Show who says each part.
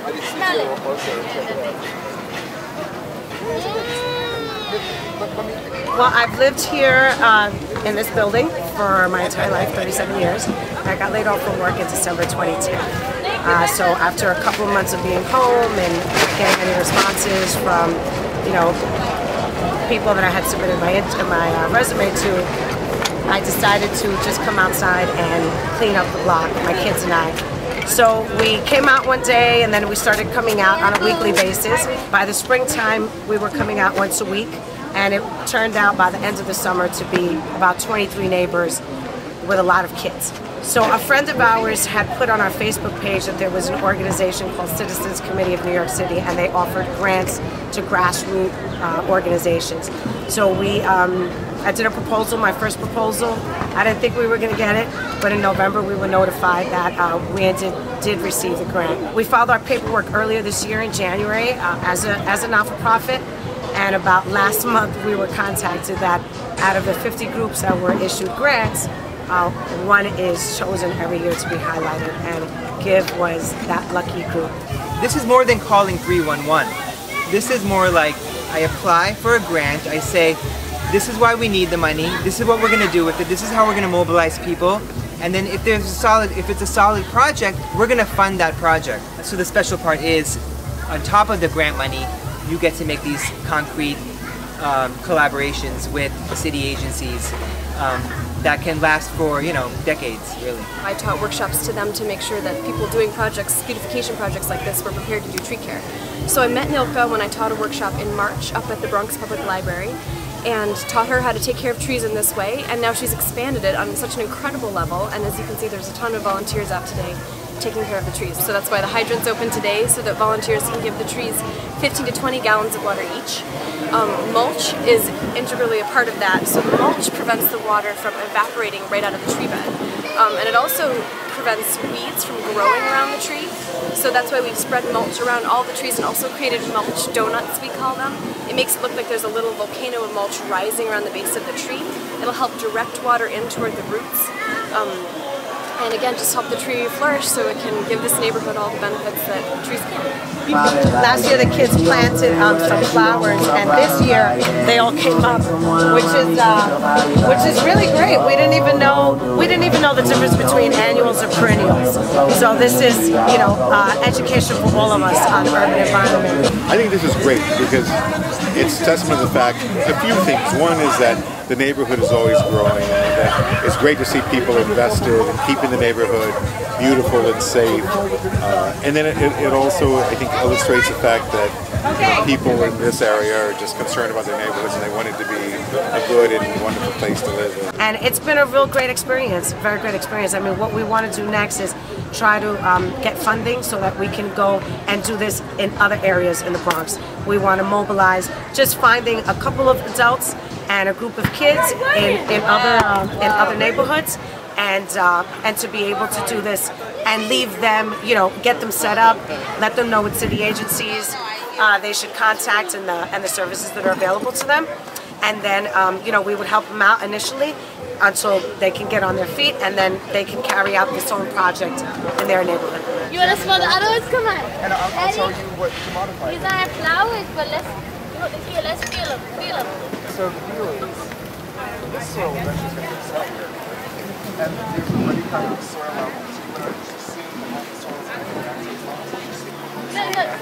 Speaker 1: Smell it.
Speaker 2: Well, I've lived here in this building for my entire life, 37 years. I got laid off from work in December 2010. So after a couple of months of being home and getting any responses from, people that I had submitted my resume to, I decided to just come outside and clean up the block, my kids and I. So we came out one day and then we started coming out on a weekly basis. By the springtime, we were coming out once a week, and it turned out by the end of the summer to be about 23 neighbors with a lot of kids. So a friend of ours had put on our Facebook page that there was an organization called Citizens Committee of New York City, and they offered grants to grassroots organizations. So I did a proposal, my first proposal. I didn't think we were going to get it, but in November we were notified that we did receive the grant. We filed our paperwork earlier this year in January as a not-for-profit, and about last month we were contacted that out of the 50 groups that were issued grants, one is chosen every year to be highlighted, and GIVE was that lucky group.
Speaker 3: This is more than calling 311. This is more like I apply for a grant, I say, this is why we need the money, this is what we're going to do with it, this is how we're going to mobilize people, and then if it's a solid project, we're going to fund that project. So the special part is, on top of the grant money, you get to make these concrete collaborations with city agencies that can last for, decades, really.
Speaker 4: I taught workshops to them to make sure that people doing projects, beautification projects like this, were prepared to do tree care. So I met Nilka when I taught a workshop in March up at the Bronx Public Library, and taught her how to take care of trees in this way, and now she's expanded it on such an incredible level, and as you can see there's a ton of volunteers out today taking care of the trees. So that's why the hydrant's open today, so that volunteers can give the trees 15 to 20 gallons of water each. Mulch is integrally a part of that, so the mulch prevents the water from evaporating right out of the tree bed. And it also prevents weeds from growing around the tree, so that's why we've spread mulch around all the trees and also created mulch donuts, we call them. It makes it look like there's a little volcano of mulch rising around the base of the tree. It'll help direct water in toward the roots. And again, just help the tree flourish so it can give this neighborhood all the benefits that trees can.
Speaker 2: Last year the kids planted some flowers, and this year they all came up, which is really great. We didn't even know the difference between annuals and perennials. So this is education for all of us on urban environment.
Speaker 5: I think this is great because it's testament to the fact, a few things. One is that the neighborhood is always growing, and it's great to see people invested in keeping the neighborhood beautiful and safe. And then it also, I think, illustrates the fact that people in this area are just concerned about their neighborhoods and they want it to be a good and wonderful place to live in.
Speaker 2: And it's been a real great experience, very great experience. I mean, what we want to do next is try to get funding so that we can go and do this in other areas in the Bronx. We want to mobilize just finding a couple of adults and a group of kids in other neighborhoods, and to be able to do this and leave them, get them set up, let them know what city agencies they should contact and the services that are available to them, and then we would help them out initially until they can get on their feet, and then they can carry out this own project in their neighborhood.
Speaker 1: You want to smell the other ones? Come on.
Speaker 6: And I'll tell you what to modify.
Speaker 1: These are flowers, but let's feel them. Feel them.
Speaker 6: So really, this soil that's just going to sit here, and there's already kind of soil out there, so you want to just see all the soils.
Speaker 1: Look,